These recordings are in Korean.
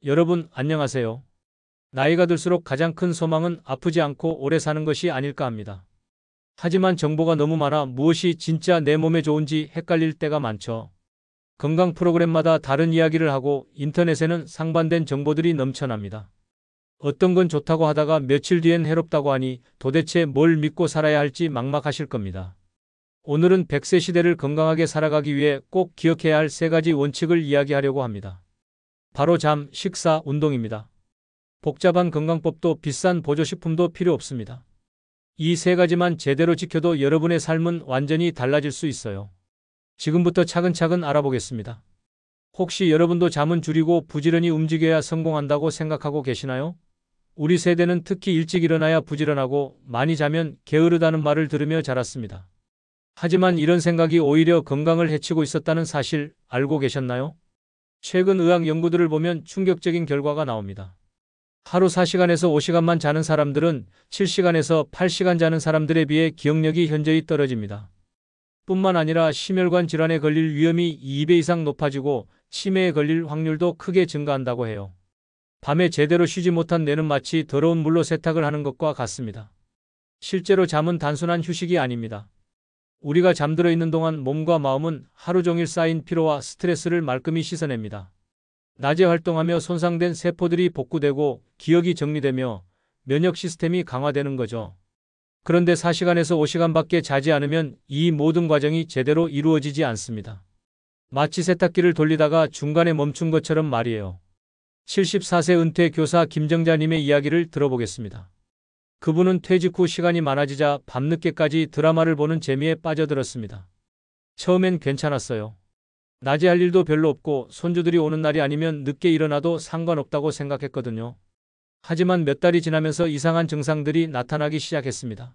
여러분, 안녕하세요. 나이가 들수록 가장 큰 소망은 아프지 않고 오래 사는 것이 아닐까 합니다. 하지만 정보가 너무 많아 무엇이 진짜 내 몸에 좋은지 헷갈릴 때가 많죠. 건강 프로그램마다 다른 이야기를 하고 인터넷에는 상반된 정보들이 넘쳐납니다. 어떤 건 좋다고 하다가 며칠 뒤엔 해롭다고 하니 도대체 뭘 믿고 살아야 할지 막막하실 겁니다. 오늘은 100세 시대를 건강하게 살아가기 위해 꼭 기억해야 할 3가지 원칙을 이야기하려고 합니다. 바로 잠, 식사, 운동입니다. 복잡한 건강법도 비싼 보조식품도 필요 없습니다. 이 3가지만 제대로 지켜도 여러분의 삶은 완전히 달라질 수 있어요. 지금부터 차근차근 알아보겠습니다. 혹시 여러분도 잠은 줄이고 부지런히 움직여야 성공한다고 생각하고 계시나요? 우리 세대는 특히 일찍 일어나야 부지런하고 많이 자면 게으르다는 말을 들으며 자랐습니다. 하지만 이런 생각이 오히려 건강을 해치고 있었다는 사실 알고 계셨나요? 최근 의학 연구들을 보면 충격적인 결과가 나옵니다. 하루 4시간에서 5시간만 자는 사람들은 7시간에서 8시간 자는 사람들에 비해 기억력이 현저히 떨어집니다. 뿐만 아니라 심혈관 질환에 걸릴 위험이 2배 이상 높아지고 치매에 걸릴 확률도 크게 증가한다고 해요. 밤에 제대로 쉬지 못한 뇌는 마치 더러운 물로 세탁을 하는 것과 같습니다. 실제로 잠은 단순한 휴식이 아닙니다. 우리가 잠들어 있는 동안 몸과 마음은 하루 종일 쌓인 피로와 스트레스를 말끔히 씻어냅니다. 낮에 활동하며 손상된 세포들이 복구되고 기억이 정리되며 면역 시스템이 강화되는 거죠. 그런데 4시간에서 5시간밖에 자지 않으면 이 모든 과정이 제대로 이루어지지 않습니다. 마치 세탁기를 돌리다가 중간에 멈춘 것처럼 말이에요. 74세 은퇴 교사 김정자님의 이야기를 들어보겠습니다. 그분은 퇴직 후 시간이 많아지자 밤늦게까지 드라마를 보는 재미에 빠져들었습니다. 처음엔 괜찮았어요. 낮에 할 일도 별로 없고 손주들이 오는 날이 아니면 늦게 일어나도 상관없다고 생각했거든요. 하지만 몇 달이 지나면서 이상한 증상들이 나타나기 시작했습니다.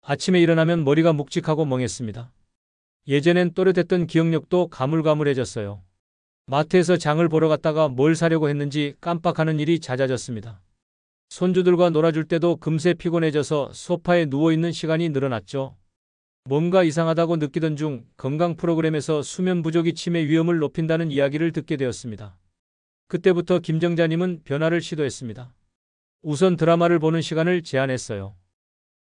아침에 일어나면 머리가 묵직하고 멍했습니다. 예전엔 또렷했던 기억력도 가물가물해졌어요. 마트에서 장을 보러 갔다가 뭘 사려고 했는지 깜빡하는 일이 잦아졌습니다. 손주들과 놀아줄 때도 금세 피곤해져서 소파에 누워있는 시간이 늘어났죠. 뭔가 이상하다고 느끼던 중 건강 프로그램에서 수면 부족이 치매 위험을 높인다는 이야기를 듣게 되었습니다. 그때부터 김정자님은 변화를 시도했습니다. 우선 드라마를 보는 시간을 제한했어요.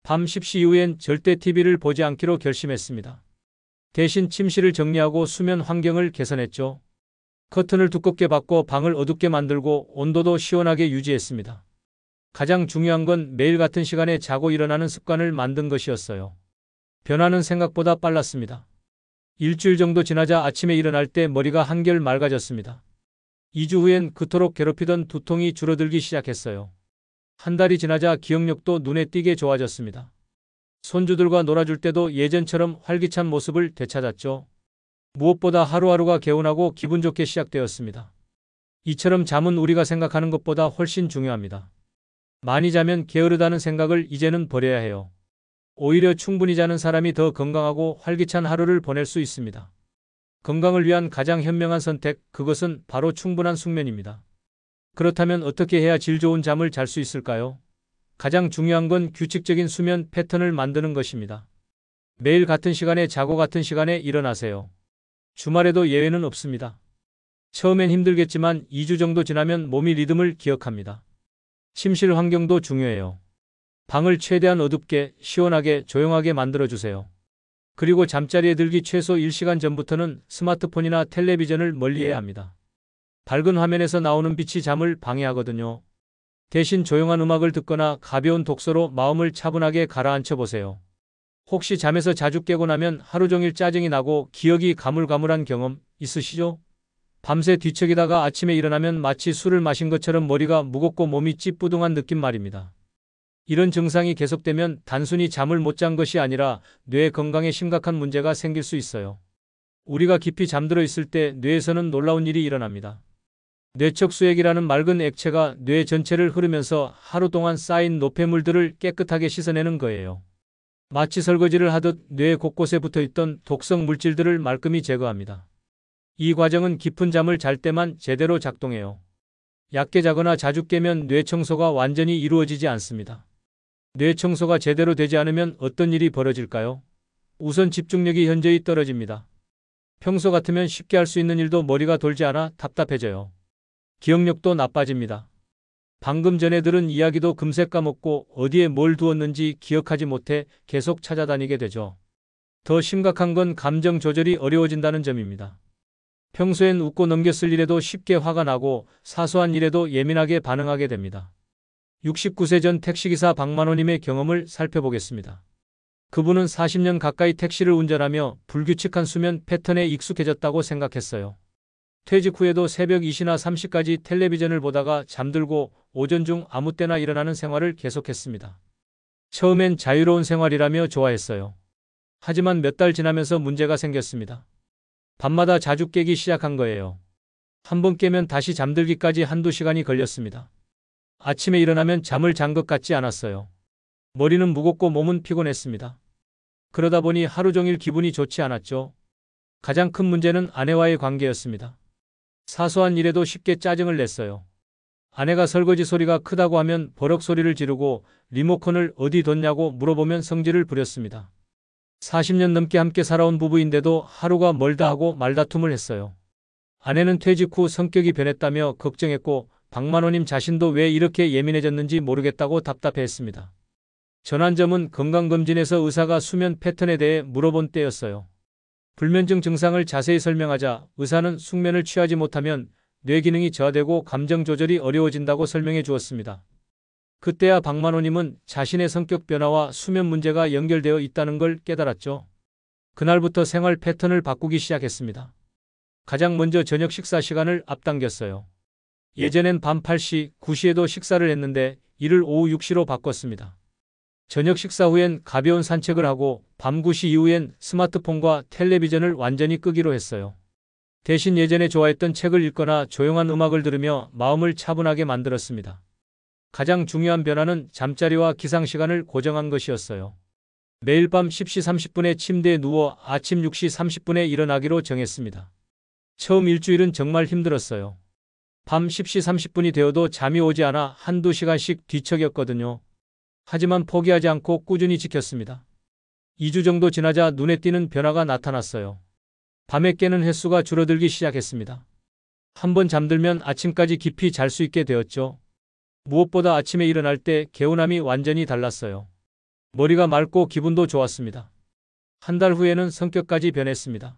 밤 10시 이후엔 절대 TV를 보지 않기로 결심했습니다. 대신 침실을 정리하고 수면 환경을 개선했죠. 커튼을 두껍게 받고 방을 어둡게 만들고 온도도 시원하게 유지했습니다. 가장 중요한 건 매일 같은 시간에 자고 일어나는 습관을 만든 것이었어요. 변화는 생각보다 빨랐습니다. 일주일 정도 지나자 아침에 일어날 때 머리가 한결 맑아졌습니다. 2주 후엔 그토록 괴롭히던 두통이 줄어들기 시작했어요. 한 달이 지나자 기억력도 눈에 띄게 좋아졌습니다. 손주들과 놀아줄 때도 예전처럼 활기찬 모습을 되찾았죠. 무엇보다 하루하루가 개운하고 기분 좋게 시작되었습니다. 이처럼 잠은 우리가 생각하는 것보다 훨씬 중요합니다. 많이 자면 게으르다는 생각을 이제는 버려야 해요. 오히려 충분히 자는 사람이 더 건강하고 활기찬 하루를 보낼 수 있습니다. 건강을 위한 가장 현명한 선택, 그것은 바로 충분한 숙면입니다. 그렇다면 어떻게 해야 질 좋은 잠을 잘 수 있을까요? 가장 중요한 건 규칙적인 수면 패턴을 만드는 것입니다. 매일 같은 시간에 자고 같은 시간에 일어나세요. 주말에도 예외는 없습니다. 처음엔 힘들겠지만 2주 정도 지나면 몸이 리듬을 기억합니다. 침실 환경도 중요해요. 방을 최대한 어둡게, 시원하게, 조용하게 만들어주세요. 그리고 잠자리에 들기 최소 1시간 전부터는 스마트폰이나 텔레비전을 멀리해야 합니다. 밝은 화면에서 나오는 빛이 잠을 방해하거든요. 대신 조용한 음악을 듣거나 가벼운 독서로 마음을 차분하게 가라앉혀 보세요. 혹시 잠에서 자주 깨고 나면 하루 종일 짜증이 나고 기억이 가물가물한 경험 있으시죠? 밤새 뒤척이다가 아침에 일어나면 마치 술을 마신 것처럼 머리가 무겁고 몸이 찌뿌둥한 느낌 말입니다. 이런 증상이 계속되면 단순히 잠을 못 잔 것이 아니라 뇌 건강에 심각한 문제가 생길 수 있어요. 우리가 깊이 잠들어 있을 때 뇌에서는 놀라운 일이 일어납니다. 뇌척 수액이라는 맑은 액체가 뇌 전체를 흐르면서 하루 동안 쌓인 노폐물들을 깨끗하게 씻어내는 거예요. 마치 설거지를 하듯 뇌 곳곳에 붙어있던 독성 물질들을 말끔히 제거합니다. 이 과정은 깊은 잠을 잘 때만 제대로 작동해요. 얕게 자거나 자주 깨면 뇌 청소가 완전히 이루어지지 않습니다. 뇌 청소가 제대로 되지 않으면 어떤 일이 벌어질까요? 우선 집중력이 현저히 떨어집니다. 평소 같으면 쉽게 할 수 있는 일도 머리가 돌지 않아 답답해져요. 기억력도 나빠집니다. 방금 전에 들은 이야기도 금세 까먹고 어디에 뭘 두었는지 기억하지 못해 계속 찾아다니게 되죠. 더 심각한 건 감정 조절이 어려워진다는 점입니다. 평소엔 웃고 넘겼을 일에도 쉽게 화가 나고 사소한 일에도 예민하게 반응하게 됩니다. 69세 전 택시기사 박만호님의 경험을 살펴보겠습니다. 그분은 40년 가까이 택시를 운전하며 불규칙한 수면 패턴에 익숙해졌다고 생각했어요. 퇴직 후에도 새벽 2시나 3시까지 텔레비전을 보다가 잠들고 오전 중 아무 때나 일어나는 생활을 계속했습니다. 처음엔 자유로운 생활이라며 좋아했어요. 하지만 몇 달 지나면서 문제가 생겼습니다. 밤마다 자주 깨기 시작한 거예요. 한번 깨면 다시 잠들기까지 한두 시간이 걸렸습니다. 아침에 일어나면 잠을 잔 것 같지 않았어요. 머리는 무겁고 몸은 피곤했습니다. 그러다 보니 하루 종일 기분이 좋지 않았죠. 가장 큰 문제는 아내와의 관계였습니다. 사소한 일에도 쉽게 짜증을 냈어요. 아내가 설거지 소리가 크다고 하면 버럭 소리를 지르고 리모컨을 어디 뒀냐고 물어보면 성질을 부렸습니다. 40년 넘게 함께 살아온 부부인데도 하루가 멀다 하고 말다툼을 했어요. 아내는 퇴직 후 성격이 변했다며 걱정했고 박만호님 자신도 왜 이렇게 예민해졌는지 모르겠다고 답답해했습니다. 전환점은 건강검진에서 의사가 수면 패턴에 대해 물어본 때였어요. 불면증 증상을 자세히 설명하자 의사는 숙면을 취하지 못하면 뇌 기능이 저하되고 감정 조절이 어려워진다고 설명해 주었습니다. 그때야 박만호님은 자신의 성격 변화와 수면 문제가 연결되어 있다는 걸 깨달았죠. 그날부터 생활 패턴을 바꾸기 시작했습니다. 가장 먼저 저녁 식사 시간을 앞당겼어요. 예전엔 밤 8시, 9시에도 식사를 했는데 이를 오후 6시로 바꿨습니다. 저녁 식사 후엔 가벼운 산책을 하고 밤 9시 이후엔 스마트폰과 텔레비전을 완전히 끄기로 했어요. 대신 예전에 좋아했던 책을 읽거나 조용한 음악을 들으며 마음을 차분하게 만들었습니다. 가장 중요한 변화는 잠자리와 기상 시간을 고정한 것이었어요. 매일 밤 10시 30분에 침대에 누워 아침 6시 30분에 일어나기로 정했습니다. 처음 일주일은 정말 힘들었어요. 밤 10시 30분이 되어도 잠이 오지 않아 한두 시간씩 뒤척였거든요. 하지만 포기하지 않고 꾸준히 지켰습니다. 2주 정도 지나자 눈에 띄는 변화가 나타났어요. 밤에 깨는 횟수가 줄어들기 시작했습니다. 한번 잠들면 아침까지 깊이 잘 수 있게 되었죠. 무엇보다 아침에 일어날 때 개운함이 완전히 달랐어요. 머리가 맑고 기분도 좋았습니다. 한 달 후에는 성격까지 변했습니다.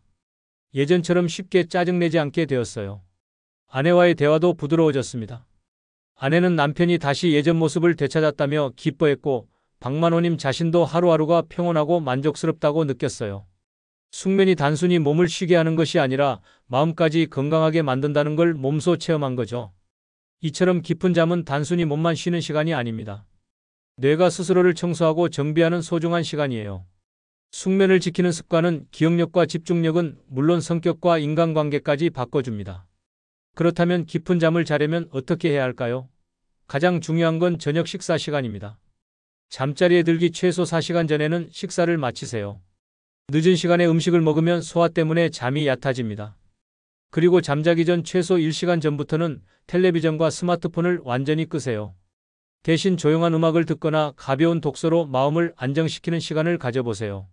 예전처럼 쉽게 짜증내지 않게 되었어요. 아내와의 대화도 부드러워졌습니다. 아내는 남편이 다시 예전 모습을 되찾았다며 기뻐했고 박만호님 자신도 하루하루가 평온하고 만족스럽다고 느꼈어요. 숙면이 단순히 몸을 쉬게 하는 것이 아니라 마음까지 건강하게 만든다는 걸 몸소 체험한 거죠. 이처럼 깊은 잠은 단순히 몸만 쉬는 시간이 아닙니다. 뇌가 스스로를 청소하고 정비하는 소중한 시간이에요. 숙면을 지키는 습관은 기억력과 집중력은 물론 성격과 인간관계까지 바꿔줍니다. 그렇다면 깊은 잠을 자려면 어떻게 해야 할까요? 가장 중요한 건 저녁 식사 시간입니다. 잠자리에 들기 최소 4시간 전에는 식사를 마치세요. 늦은 시간에 음식을 먹으면 소화 때문에 잠이 얕아집니다. 그리고 잠자기 전 최소 1시간 전부터는 텔레비전과 스마트폰을 완전히 끄세요. 대신 조용한 음악을 듣거나 가벼운 독서로 마음을 안정시키는 시간을 가져보세요.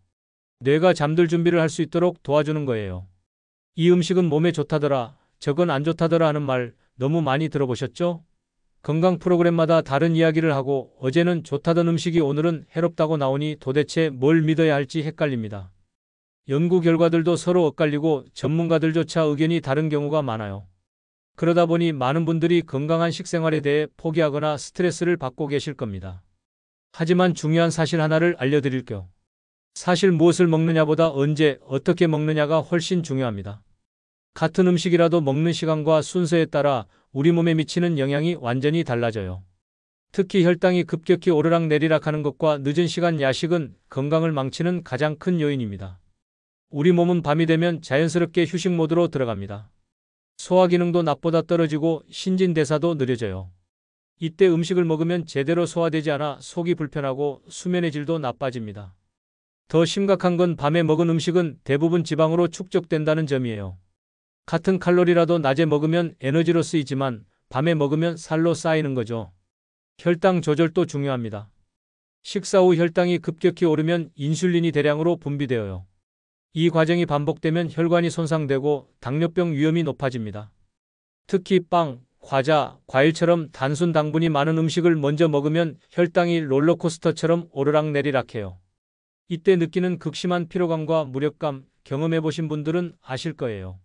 뇌가 잠들 준비를 할 수 있도록 도와주는 거예요. 이 음식은 몸에 좋다더라, 저건 안 좋다더라 하는 말 너무 많이 들어보셨죠? 건강 프로그램마다 다른 이야기를 하고 어제는 좋다던 음식이 오늘은 해롭다고 나오니 도대체 뭘 믿어야 할지 헷갈립니다. 연구 결과들도 서로 엇갈리고 전문가들조차 의견이 다른 경우가 많아요. 그러다 보니 많은 분들이 건강한 식생활에 대해 포기하거나 스트레스를 받고 계실 겁니다. 하지만 중요한 사실 하나를 알려드릴게요. 사실 무엇을 먹느냐보다 언제, 어떻게 먹느냐가 훨씬 중요합니다. 같은 음식이라도 먹는 시간과 순서에 따라 우리 몸에 미치는 영향이 완전히 달라져요. 특히 혈당이 급격히 오르락내리락 하는 것과 늦은 시간 야식은 건강을 망치는 가장 큰 요인입니다. 우리 몸은 밤이 되면 자연스럽게 휴식 모드로 들어갑니다. 소화 기능도 낮보다 떨어지고 신진대사도 느려져요. 이때 음식을 먹으면 제대로 소화되지 않아 속이 불편하고 수면의 질도 나빠집니다. 더 심각한 건 밤에 먹은 음식은 대부분 지방으로 축적된다는 점이에요. 같은 칼로리라도 낮에 먹으면 에너지로 쓰이지만 밤에 먹으면 살로 쌓이는 거죠. 혈당 조절도 중요합니다. 식사 후 혈당이 급격히 오르면 인슐린이 대량으로 분비되어요. 이 과정이 반복되면 혈관이 손상되고 당뇨병 위험이 높아집니다. 특히 빵, 과자, 과일처럼 단순 당분이 많은 음식을 먼저 먹으면 혈당이 롤러코스터처럼 오르락내리락해요. 이때 느끼는 극심한 피로감과 무력감 경험해보신 분들은 아실 거예요.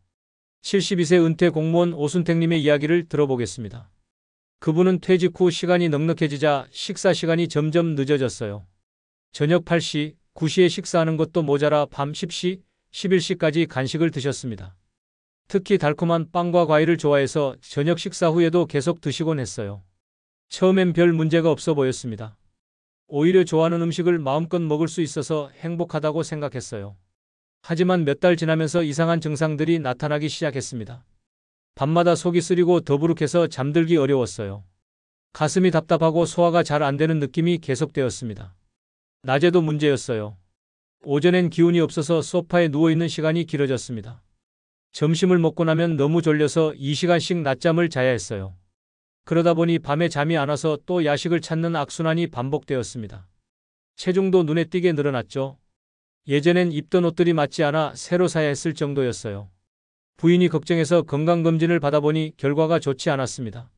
72세 은퇴 공무원 오순택님의 이야기를 들어보겠습니다. 그분은 퇴직 후 시간이 넉넉해지자 식사 시간이 점점 늦어졌어요. 저녁 8시, 9시에 식사하는 것도 모자라 밤 10시, 11시까지 간식을 드셨습니다. 특히 달콤한 빵과 과일을 좋아해서 저녁 식사 후에도 계속 드시곤 했어요. 처음엔 별 문제가 없어 보였습니다. 오히려 좋아하는 음식을 마음껏 먹을 수 있어서 행복하다고 생각했어요. 하지만 몇 달 지나면서 이상한 증상들이 나타나기 시작했습니다. 밤마다 속이 쓰리고 더부룩해서 잠들기 어려웠어요. 가슴이 답답하고 소화가 잘 안 되는 느낌이 계속되었습니다. 낮에도 문제였어요. 오전엔 기운이 없어서 소파에 누워있는 시간이 길어졌습니다. 점심을 먹고 나면 너무 졸려서 2시간씩 낮잠을 자야 했어요. 그러다 보니 밤에 잠이 안 와서 또 야식을 찾는 악순환이 반복되었습니다. 체중도 눈에 띄게 늘어났죠. 예전엔 입던 옷들이 맞지 않아 새로 사야 했을 정도였어요. 부인이 걱정해서 건강검진을 받아보니 결과가 좋지 않았습니다.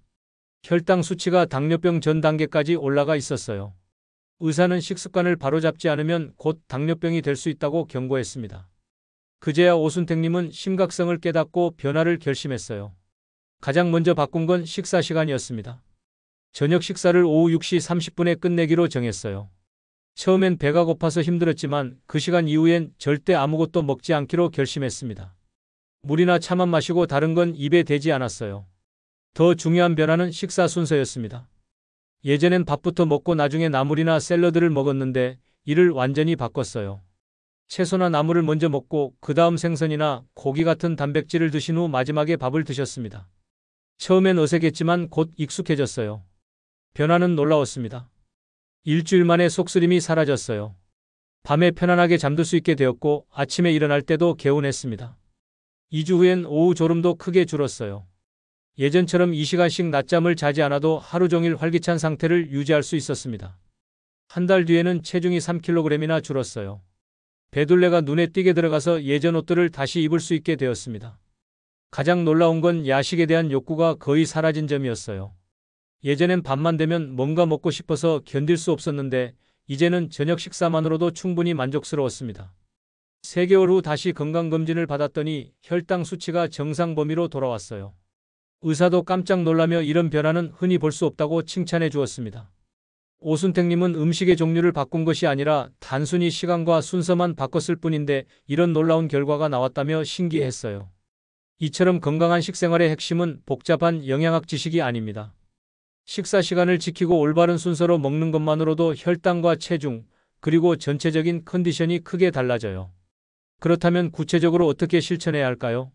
혈당 수치가 당뇨병 전 단계까지 올라가 있었어요. 의사는 식습관을 바로잡지 않으면 곧 당뇨병이 될 수 있다고 경고했습니다. 그제야 오순택님은 심각성을 깨닫고 변화를 결심했어요. 가장 먼저 바꾼 건 식사 시간이었습니다. 저녁 식사를 오후 6시 30분에 끝내기로 정했어요. 처음엔 배가 고파서 힘들었지만 그 시간 이후엔 절대 아무것도 먹지 않기로 결심했습니다. 물이나 차만 마시고 다른 건 입에 대지 않았어요. 더 중요한 변화는 식사 순서였습니다. 예전엔 밥부터 먹고 나중에 나물이나 샐러드를 먹었는데 이를 완전히 바꿨어요. 채소나 나물을 먼저 먹고 그 다음 생선이나 고기 같은 단백질을 드신 후 마지막에 밥을 드셨습니다. 처음엔 어색했지만 곧 익숙해졌어요. 변화는 놀라웠습니다. 일주일 만에 속쓰림이 사라졌어요. 밤에 편안하게 잠들 수 있게 되었고 아침에 일어날 때도 개운했습니다. 2주 후엔 오후 졸음도 크게 줄었어요. 예전처럼 2시간씩 낮잠을 자지 않아도 하루 종일 활기찬 상태를 유지할 수 있었습니다. 한 달 뒤에는 체중이 3kg이나 줄었어요. 배둘레가 눈에 띄게 들어가서 예전 옷들을 다시 입을 수 있게 되었습니다. 가장 놀라운 건 야식에 대한 욕구가 거의 사라진 점이었어요. 예전엔 밤만 되면 뭔가 먹고 싶어서 견딜 수 없었는데 이제는 저녁 식사만으로도 충분히 만족스러웠습니다. 3개월 후 다시 건강검진을 받았더니 혈당 수치가 정상 범위로 돌아왔어요. 의사도 깜짝 놀라며 이런 변화는 흔히 볼 수 없다고 칭찬해 주었습니다. 오순택님은 음식의 종류를 바꾼 것이 아니라 단순히 시간과 순서만 바꿨을 뿐인데 이런 놀라운 결과가 나왔다며 신기했어요. 이처럼 건강한 식생활의 핵심은 복잡한 영양학 지식이 아닙니다. 식사 시간을 지키고 올바른 순서로 먹는 것만으로도 혈당과 체중, 그리고 전체적인 컨디션이 크게 달라져요. 그렇다면 구체적으로 어떻게 실천해야 할까요?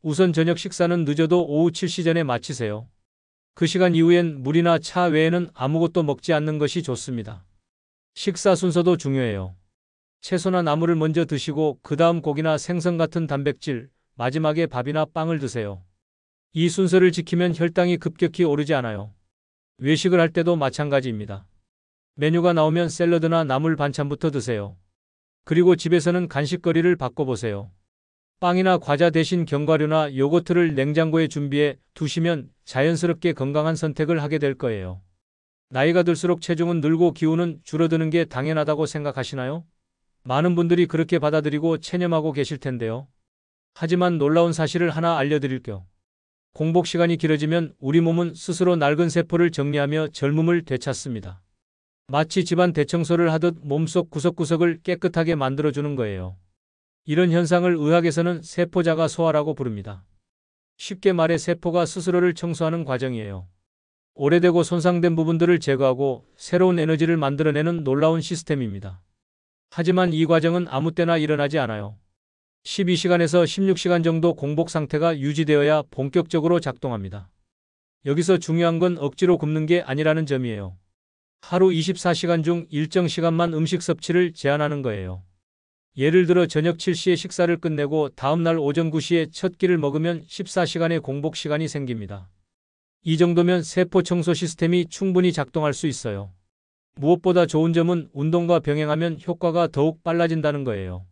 우선 저녁 식사는 늦어도 오후 7시 전에 마치세요. 그 시간 이후엔 물이나 차 외에는 아무것도 먹지 않는 것이 좋습니다. 식사 순서도 중요해요. 채소나 나물을 먼저 드시고 그 다음 고기나 생선 같은 단백질, 마지막에 밥이나 빵을 드세요. 이 순서를 지키면 혈당이 급격히 오르지 않아요. 외식을 할 때도 마찬가지입니다. 메뉴가 나오면 샐러드나 나물 반찬부터 드세요. 그리고 집에서는 간식거리를 바꿔보세요. 빵이나 과자 대신 견과류나 요거트를 냉장고에 준비해 두시면 자연스럽게 건강한 선택을 하게 될 거예요. 나이가 들수록 체중은 늘고 기운은 줄어드는 게 당연하다고 생각하시나요? 많은 분들이 그렇게 받아들이고 체념하고 계실 텐데요. 하지만 놀라운 사실을 하나 알려드릴게요. 공복 시간이 길어지면 우리 몸은 스스로 낡은 세포를 정리하며 젊음을 되찾습니다. 마치 집안 대청소를 하듯 몸속 구석구석을 깨끗하게 만들어주는 거예요. 이런 현상을 의학에서는 세포자가 소화라고 부릅니다. 쉽게 말해 세포가 스스로를 청소하는 과정이에요. 오래되고 손상된 부분들을 제거하고 새로운 에너지를 만들어내는 놀라운 시스템입니다. 하지만 이 과정은 아무 때나 일어나지 않아요. 12시간에서 16시간 정도 공복 상태가 유지되어야 본격적으로 작동합니다. 여기서 중요한 건 억지로 굶는 게 아니라는 점이에요. 하루 24시간 중 일정 시간만 음식 섭취를 제한하는 거예요. 예를 들어 저녁 7시에 식사를 끝내고 다음날 오전 9시에 첫 끼를 먹으면 14시간의 공복 시간이 생깁니다. 이 정도면 세포 청소 시스템이 충분히 작동할 수 있어요. 무엇보다 좋은 점은 운동과 병행하면 효과가 더욱 빨라진다는 거예요.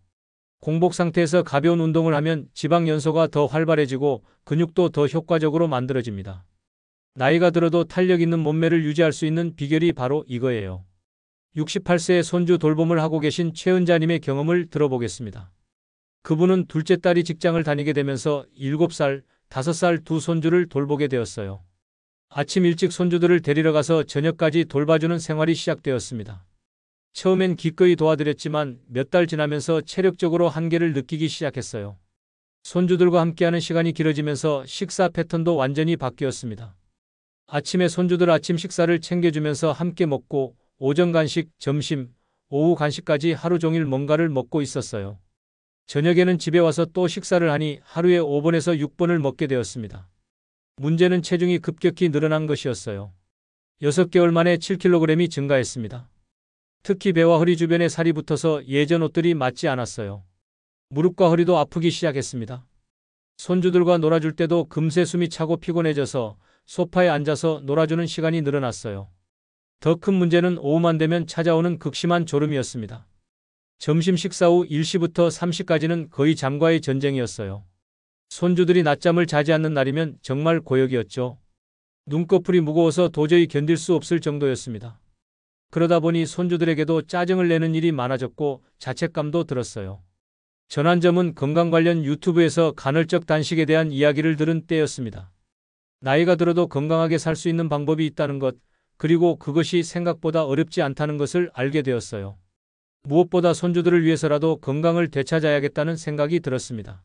공복 상태에서 가벼운 운동을 하면 지방 연소가 더 활발해지고 근육도 더 효과적으로 만들어집니다. 나이가 들어도 탄력 있는 몸매를 유지할 수 있는 비결이 바로 이거예요. 68세의 손주 돌봄을 하고 계신 최은자님의 경험을 들어보겠습니다. 그분은 둘째 딸이 직장을 다니게 되면서 7살, 5살 두 손주를 돌보게 되었어요. 아침 일찍 손주들을 데리러 가서 저녁까지 돌봐주는 생활이 시작되었습니다. 처음엔 기꺼이 도와드렸지만 몇 달 지나면서 체력적으로 한계를 느끼기 시작했어요. 손주들과 함께하는 시간이 길어지면서 식사 패턴도 완전히 바뀌었습니다. 아침에 손주들 아침 식사를 챙겨주면서 함께 먹고 오전 간식, 점심, 오후 간식까지 하루 종일 뭔가를 먹고 있었어요. 저녁에는 집에 와서 또 식사를 하니 하루에 5번에서 6번을 먹게 되었습니다. 문제는 체중이 급격히 늘어난 것이었어요. 6개월 만에 7kg이 증가했습니다. 특히 배와 허리 주변에 살이 붙어서 예전 옷들이 맞지 않았어요. 무릎과 허리도 아프기 시작했습니다. 손주들과 놀아줄 때도 금세 숨이 차고 피곤해져서 소파에 앉아서 놀아주는 시간이 늘어났어요. 더 큰 문제는 오후만 되면 찾아오는 극심한 졸음이었습니다. 점심 식사 후 1시부터 3시까지는 거의 잠과의 전쟁이었어요. 손주들이 낮잠을 자지 않는 날이면 정말 고역이었죠. 눈꺼풀이 무거워서 도저히 견딜 수 없을 정도였습니다. 그러다 보니 손주들에게도 짜증을 내는 일이 많아졌고 자책감도 들었어요. 전환점은 건강 관련 유튜브에서 간헐적 단식에 대한 이야기를 들은 때였습니다. 나이가 들어도 건강하게 살 수 있는 방법이 있다는 것, 그리고 그것이 생각보다 어렵지 않다는 것을 알게 되었어요. 무엇보다 손주들을 위해서라도 건강을 되찾아야겠다는 생각이 들었습니다.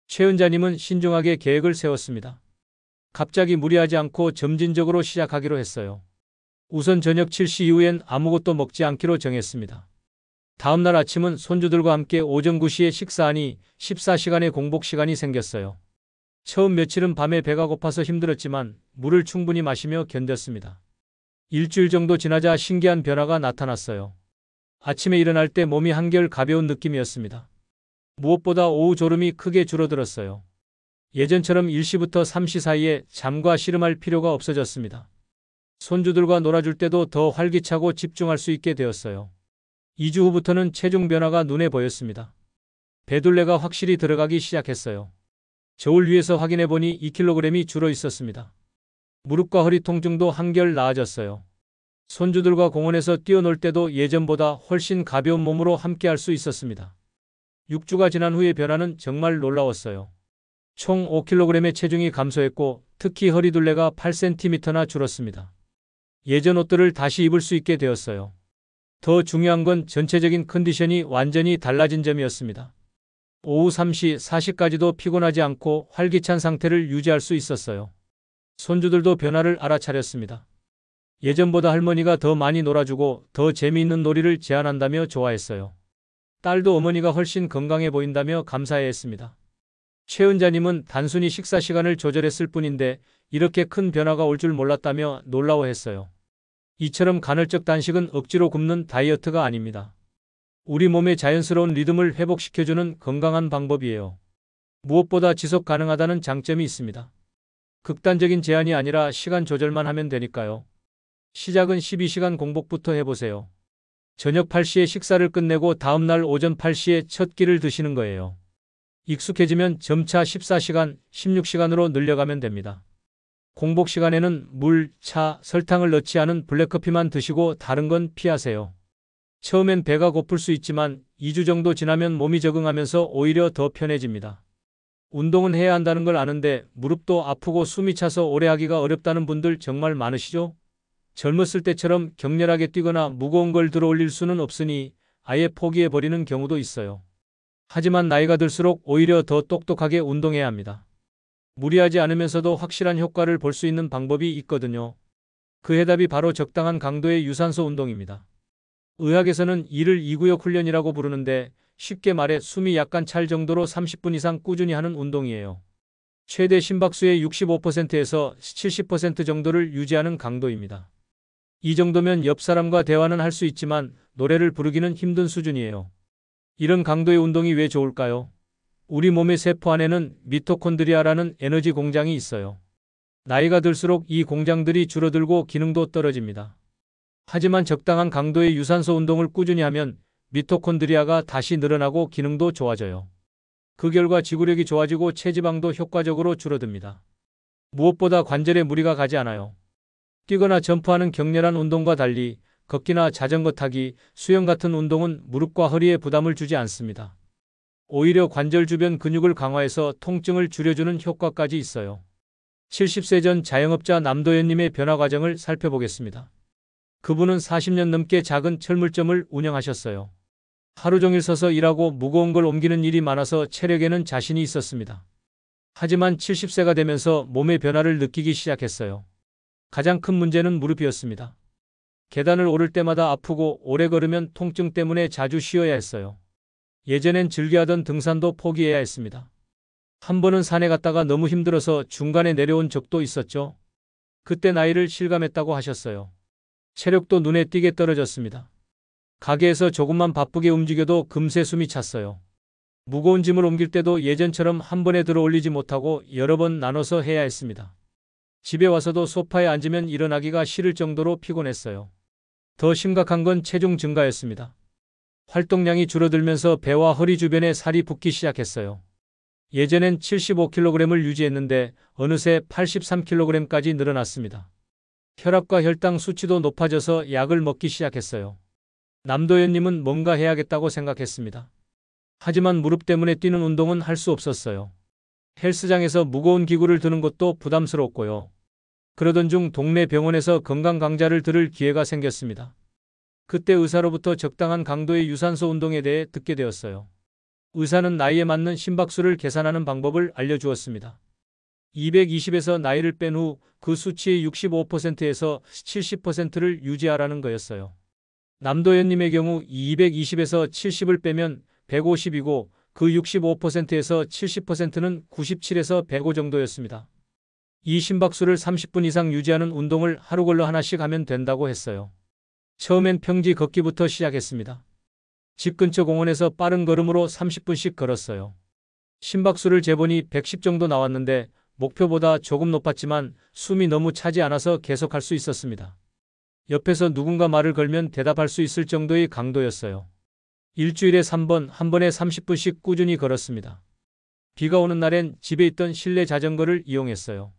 최은자님은 신중하게 계획을 세웠습니다. 갑자기 무리하지 않고 점진적으로 시작하기로 했어요. 우선 저녁 7시 이후엔 아무것도 먹지 않기로 정했습니다. 다음 날 아침은 손주들과 함께 오전 9시에 식사하니 14시간의 공복 시간이 생겼어요. 처음 며칠은 밤에 배가 고파서 힘들었지만 물을 충분히 마시며 견뎠습니다. 일주일 정도 지나자 신기한 변화가 나타났어요. 아침에 일어날 때 몸이 한결 가벼운 느낌이었습니다. 무엇보다 오후 졸음이 크게 줄어들었어요. 예전처럼 1시부터 3시 사이에 잠과 씨름할 필요가 없어졌습니다. 손주들과 놀아줄 때도 더 활기차고 집중할 수 있게 되었어요. 2주 후부터는 체중 변화가 눈에 보였습니다. 배둘레가 확실히 들어가기 시작했어요. 저울 위에서 확인해 보니 2kg이 줄어 있었습니다. 무릎과 허리 통증도 한결 나아졌어요. 손주들과 공원에서 뛰어놀 때도 예전보다 훨씬 가벼운 몸으로 함께할 수 있었습니다. 6주가 지난 후의 변화는 정말 놀라웠어요. 총 5kg의 체중이 감소했고 특히 허리둘레가 8cm나 줄었습니다. 예전 옷들을 다시 입을 수 있게 되었어요. 더 중요한 건 전체적인 컨디션이 완전히 달라진 점이었습니다. 오후 3시, 4시까지도 피곤하지 않고 활기찬 상태를 유지할 수 있었어요. 손주들도 변화를 알아차렸습니다. 예전보다 할머니가 더 많이 놀아주고 더 재미있는 놀이를 제안한다며 좋아했어요. 딸도 어머니가 훨씬 건강해 보인다며 감사해했습니다. 최은자님은 단순히 식사 시간을 조절했을 뿐인데 이렇게 큰 변화가 올 줄 몰랐다며 놀라워했어요. 이처럼 간헐적 단식은 억지로 굶는 다이어트가 아닙니다. 우리 몸의 자연스러운 리듬을 회복시켜주는 건강한 방법이에요. 무엇보다 지속 가능하다는 장점이 있습니다. 극단적인 제한이 아니라 시간 조절만 하면 되니까요. 시작은 12시간 공복부터 해보세요. 저녁 8시에 식사를 끝내고 다음날 오전 8시에 첫 끼를 드시는 거예요. 익숙해지면 점차 14시간, 16시간으로 늘려가면 됩니다. 공복 시간에는 물, 차, 설탕을 넣지 않은 블랙커피만 드시고 다른 건 피하세요. 처음엔 배가 고플 수 있지만 2주 정도 지나면 몸이 적응하면서 오히려 더 편해집니다. 운동은 해야 한다는 걸 아는데 무릎도 아프고 숨이 차서 오래 하기가 어렵다는 분들 정말 많으시죠? 젊었을 때처럼 격렬하게 뛰거나 무거운 걸 들어 올릴 수는 없으니 아예 포기해버리는 경우도 있어요. 하지만 나이가 들수록 오히려 더 똑똑하게 운동해야 합니다. 무리하지 않으면서도 확실한 효과를 볼 수 있는 방법이 있거든요. 그 해답이 바로 적당한 강도의 유산소 운동입니다. 의학에서는 이를 2구역 훈련이라고 부르는데 쉽게 말해 숨이 약간 찰 정도로 30분 이상 꾸준히 하는 운동이에요. 최대 심박수의 65%에서 70% 정도를 유지하는 강도입니다. 이 정도면 옆 사람과 대화는 할 수 있지만 노래를 부르기는 힘든 수준이에요. 이런 강도의 운동이 왜 좋을까요? 우리 몸의 세포 안에는 미토콘드리아라는 에너지 공장이 있어요. 나이가 들수록 이 공장들이 줄어들고 기능도 떨어집니다. 하지만 적당한 강도의 유산소 운동을 꾸준히 하면 미토콘드리아가 다시 늘어나고 기능도 좋아져요. 그 결과 지구력이 좋아지고 체지방도 효과적으로 줄어듭니다. 무엇보다 관절에 무리가 가지 않아요. 뛰거나 점프하는 격렬한 운동과 달리 걷기나 자전거 타기, 수영 같은 운동은 무릎과 허리에 부담을 주지 않습니다. 오히려 관절 주변 근육을 강화해서 통증을 줄여주는 효과까지 있어요. 70세 전 자영업자 남도현님의 변화 과정을 살펴보겠습니다. 그분은 40년 넘게 작은 철물점을 운영하셨어요. 하루 종일 서서 일하고 무거운 걸 옮기는 일이 많아서 체력에는 자신이 있었습니다. 하지만 70세가 되면서 몸의 변화를 느끼기 시작했어요. 가장 큰 문제는 무릎이었습니다. 계단을 오를 때마다 아프고 오래 걸으면 통증 때문에 자주 쉬어야 했어요. 예전엔 즐겨하던 등산도 포기해야 했습니다. 한 번은 산에 갔다가 너무 힘들어서 중간에 내려온 적도 있었죠. 그때 나이를 실감했다고 하셨어요. 체력도 눈에 띄게 떨어졌습니다. 가게에서 조금만 바쁘게 움직여도 금세 숨이 찼어요. 무거운 짐을 옮길 때도 예전처럼 한 번에 들어 올리지 못하고 여러 번 나눠서 해야 했습니다. 집에 와서도 소파에 앉으면 일어나기가 싫을 정도로 피곤했어요. 더 심각한 건 체중 증가였습니다. 활동량이 줄어들면서 배와 허리 주변에 살이 붙기 시작했어요. 예전엔 75kg을 유지했는데 어느새 83kg까지 늘어났습니다. 혈압과 혈당 수치도 높아져서 약을 먹기 시작했어요. 남도현님은 뭔가 해야겠다고 생각했습니다. 하지만 무릎 때문에 뛰는 운동은 할 수 없었어요. 헬스장에서 무거운 기구를 드는 것도 부담스럽고요. 그러던 중 동네 병원에서 건강 강좌를 들을 기회가 생겼습니다. 그때 의사로부터 적당한 강도의 유산소 운동에 대해 듣게 되었어요. 의사는 나이에 맞는 심박수를 계산하는 방법을 알려주었습니다. 220에서 나이를 뺀 후 그 수치의 65%에서 70%를 유지하라는 거였어요. 남도현님의 경우 220에서 70을 빼면 150이고 그 65%에서 70%는 97에서 105 정도였습니다. 이 심박수를 30분 이상 유지하는 운동을 하루 걸러 하나씩 하면 된다고 했어요. 처음엔 평지 걷기부터 시작했습니다. 집 근처 공원에서 빠른 걸음으로 30분씩 걸었어요. 심박수를 재보니 110 정도 나왔는데 목표보다 조금 높았지만 숨이 너무 차지 않아서 계속할 수 있었습니다. 옆에서 누군가 말을 걸면 대답할 수 있을 정도의 강도였어요. 일주일에 3번, 한 번에 30분씩 꾸준히 걸었습니다. 비가 오는 날엔 집에 있던 실내 자전거를 이용했어요.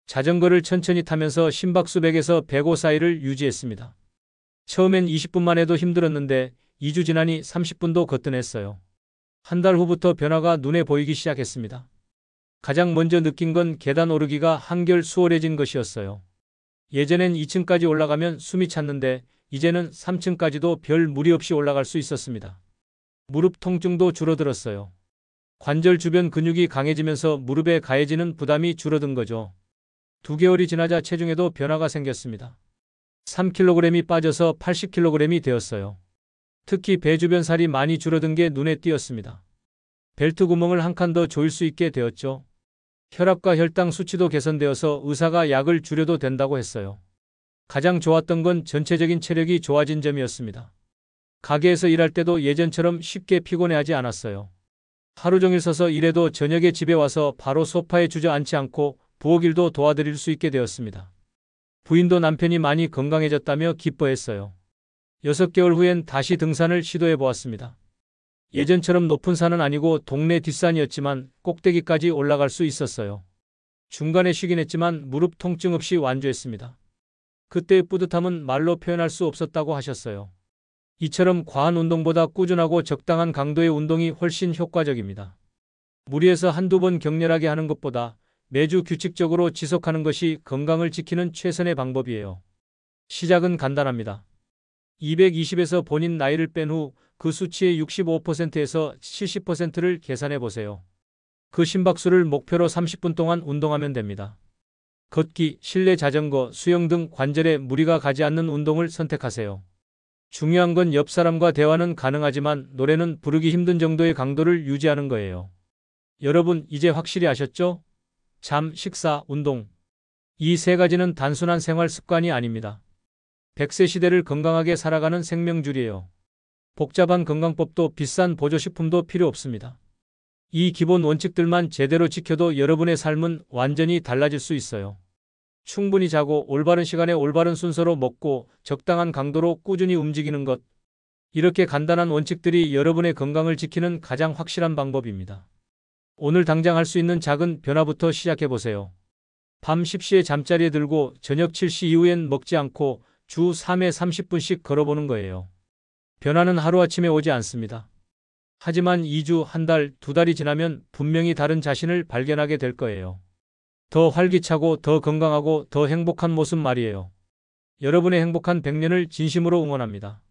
자전거를 천천히 타면서 심박수 100에서 105 사이를 유지했습니다. 처음엔 20분만 해도 힘들었는데 2주 지나니 30분도 거뜬했어요. 한 달 후부터 변화가 눈에 보이기 시작했습니다. 가장 먼저 느낀 건 계단 오르기가 한결 수월해진 것이었어요. 예전엔 2층까지 올라가면 숨이 찼는데 이제는 3층까지도 별 무리 없이 올라갈 수 있었습니다. 무릎 통증도 줄어들었어요. 관절 주변 근육이 강해지면서 무릎에 가해지는 부담이 줄어든 거죠. 2개월이 지나자 체중에도 변화가 생겼습니다. 3kg이 빠져서 80kg이 되었어요. 특히 배 주변 살이 많이 줄어든 게 눈에 띄었습니다. 벨트 구멍을 한 칸 더 조일 수 있게 되었죠. 혈압과 혈당 수치도 개선되어서 의사가 약을 줄여도 된다고 했어요. 가장 좋았던 건 전체적인 체력이 좋아진 점이었습니다. 가게에서 일할 때도 예전처럼 쉽게 피곤해하지 않았어요. 하루 종일 서서 일해도 저녁에 집에 와서 바로 소파에 주저앉지 않고 부엌일도 도와드릴 수 있게 되었습니다. 부인도 남편이 많이 건강해졌다며 기뻐했어요. 6개월 후엔 다시 등산을 시도해 보았습니다. 예전처럼 높은 산은 아니고 동네 뒷산이었지만 꼭대기까지 올라갈 수 있었어요. 중간에 쉬긴 했지만 무릎 통증 없이 완주했습니다. 그때의 뿌듯함은 말로 표현할 수 없었다고 하셨어요. 이처럼 과한 운동보다 꾸준하고 적당한 강도의 운동이 훨씬 효과적입니다. 무리해서 한두 번 격렬하게 하는 것보다 매주 규칙적으로 지속하는 것이 건강을 지키는 최선의 방법이에요. 시작은 간단합니다. 220에서 본인 나이를 뺀 후 그 수치의 65%에서 70%를 계산해 보세요. 그 심박수를 목표로 30분 동안 운동하면 됩니다. 걷기, 실내 자전거, 수영 등 관절에 무리가 가지 않는 운동을 선택하세요. 중요한 건 옆 사람과 대화는 가능하지만 노래는 부르기 힘든 정도의 강도를 유지하는 거예요. 여러분, 이제 확실히 아셨죠? 잠, 식사, 운동. 이 세 가지는 단순한 생활 습관이 아닙니다. 100세 시대를 건강하게 살아가는 생명줄이에요. 복잡한 건강법도 비싼 보조식품도 필요 없습니다. 이 기본 원칙들만 제대로 지켜도 여러분의 삶은 완전히 달라질 수 있어요. 충분히 자고 올바른 시간에 올바른 순서로 먹고 적당한 강도로 꾸준히 움직이는 것. 이렇게 간단한 원칙들이 여러분의 건강을 지키는 가장 확실한 방법입니다. 오늘 당장 할 수 있는 작은 변화부터 시작해 보세요. 밤 10시에 잠자리에 들고 저녁 7시 이후엔 먹지 않고 주 3회 30분씩 걸어보는 거예요. 변화는 하루아침에 오지 않습니다. 하지만 2주, 한 달, 2달이 지나면 분명히 다른 자신을 발견하게 될 거예요. 더 활기차고 더 건강하고 더 행복한 모습 말이에요. 여러분의 행복한 100년을 진심으로 응원합니다.